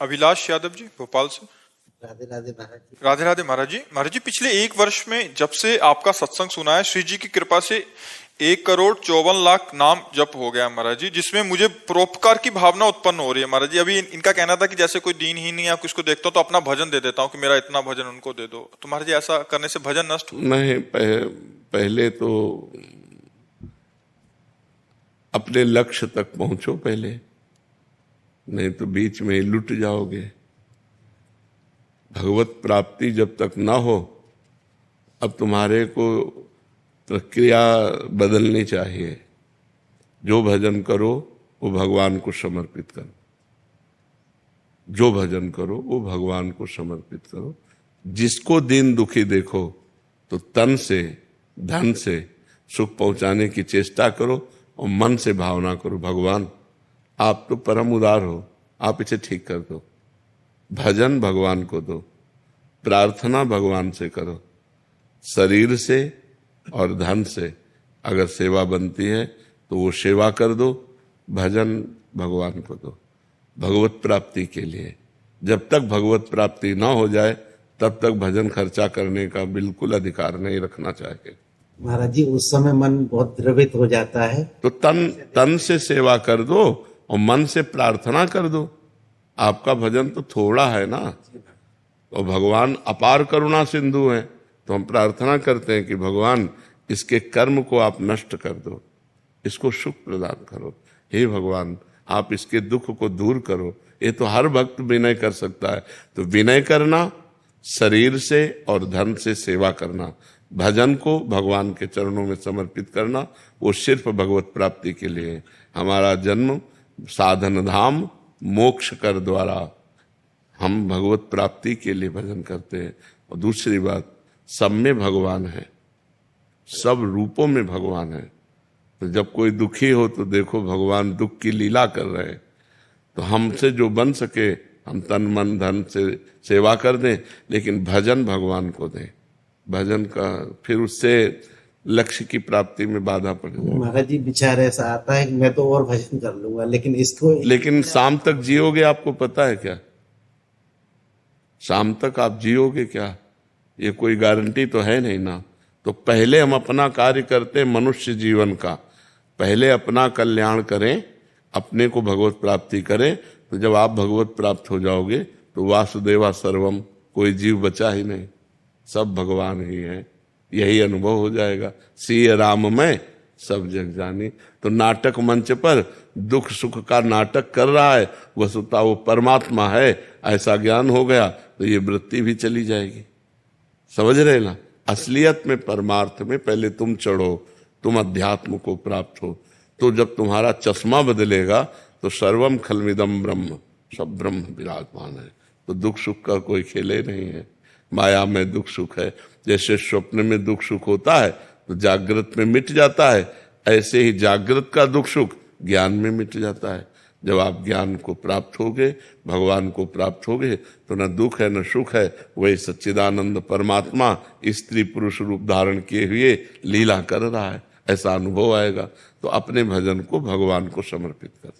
अभिलाष यादव जी भोपाल से। राधे राधे महाराज जी। राधे राधे महाराज जी। महाराज जी, पिछले एक वर्ष में जब से आपका सत्संग सुना है, श्री जी की कृपा से 1,54,00,000 नाम जप हो गया महाराज जी, जिसमें मुझे परोपकार की भावना उत्पन्न हो रही है महाराज जी। अभी इनका कहना था कि जैसे कोई दीनहीन या किसको देखता हूं तो अपना भजन दे देता हूं कि मेरा इतना भजन उनको दे दो। तो महाराज जी, ऐसा करने से भजन नष्ट नहीं, पहले तो अपने लक्ष्य तक पहुंचो पहले, नहीं तो बीच में ही लुट जाओगे। भगवत प्राप्ति जब तक ना हो, अब तुम्हारे को प्रक्रिया बदलनी चाहिए। जो भजन करो वो भगवान को समर्पित करो, जो भजन करो वो भगवान को समर्पित करो। जिसको दीन दुखी देखो तो तन से धन से सुख पहुंचाने की चेष्टा करो और मन से भावना करो, भगवान आप तो परम उदार हो, आप इसे ठीक कर दो। भजन भगवान को दो, प्रार्थना भगवान से करो। शरीर से और धन से अगर सेवा बनती है तो वो सेवा कर दो, भजन भगवान को दो भगवत प्राप्ति के लिए। जब तक भगवत प्राप्ति ना हो जाए तब तक भजन खर्चा करने का बिल्कुल अधिकार नहीं रखना चाहिए। महाराज जी, उस समय मन बहुत द्रवित हो जाता है, तो तन से सेवा कर दो और मन से प्रार्थना कर दो। आपका भजन तो थोड़ा है ना, और भगवान अपार करुणा सिंधु है, तो हम प्रार्थना करते हैं कि भगवान इसके कर्म को आप नष्ट कर दो, इसको सुख प्रदान करो। हे भगवान, आप इसके दुख को दूर करो। ये तो हर भक्त विनय कर सकता है। तो विनय करना, शरीर से और धन से सेवा करना, भजन को भगवान के चरणों में समर्पित करना, वो सिर्फ भगवत प्राप्ति के लिए। हमारा जन्म साधन धाम मोक्ष कर द्वारा, हम भगवत प्राप्ति के लिए भजन करते हैं। और दूसरी बात, सब में भगवान है, सब रूपों में भगवान है। तो जब कोई दुखी हो तो देखो भगवान दुख की लीला कर रहे हैं। तो हमसे जो बन सके हम तन मन धन से सेवा कर दें, लेकिन भजन भगवान को दें। भजन का फिर उससे लक्ष्य की प्राप्ति में बाधा पड़ जाए। महाराज जी, विचार ऐसा आता है कि मैं तो और भजन कर लूंगा, लेकिन शाम तक जियोगे आपको पता है क्या? शाम तक आप जियोगे क्या? ये कोई गारंटी तो है नहीं ना। तो पहले हम अपना कार्य करते मनुष्य जीवन का, पहले अपना कल्याण करें, अपने को भगवत प्राप्ति करें। तो जब आप भगवत प्राप्त हो जाओगे तो वासुदेवा सर्वम, कोई जीव बचा ही नहीं, सब भगवान ही है। यही अनुभव हो जाएगा। सिय राम में सब जग जानी। तो नाटक मंच पर दुख सुख का नाटक कर रहा है, वस्तुतः वो परमात्मा है, ऐसा ज्ञान हो गया तो ये वृत्ति भी चली जाएगी। समझ रहे ना? असलियत में, परमार्थ में पहले तुम चढ़ो, तुम अध्यात्म को प्राप्त हो। तो जब तुम्हारा चश्मा बदलेगा तो सर्वम खलमिदम ब्रह्म, सब ब्रह्म विराजमान है। तो दुख सुख का कोई खेले नहीं है। माया में दुख सुख है। जैसे स्वप्न में दुख सुख होता है तो जागृत में मिट जाता है, ऐसे ही जागृत का दुख सुख ज्ञान में मिट जाता है। जब आप ज्ञान को प्राप्त होगे, भगवान को प्राप्त होगे, तो न दुख है न सुख है, वही सच्चिदानंद परमात्मा स्त्री पुरुष रूप धारण किए हुए लीला कर रहा है, ऐसा अनुभव आएगा। तो अपने भजन को भगवान को समर्पित कर।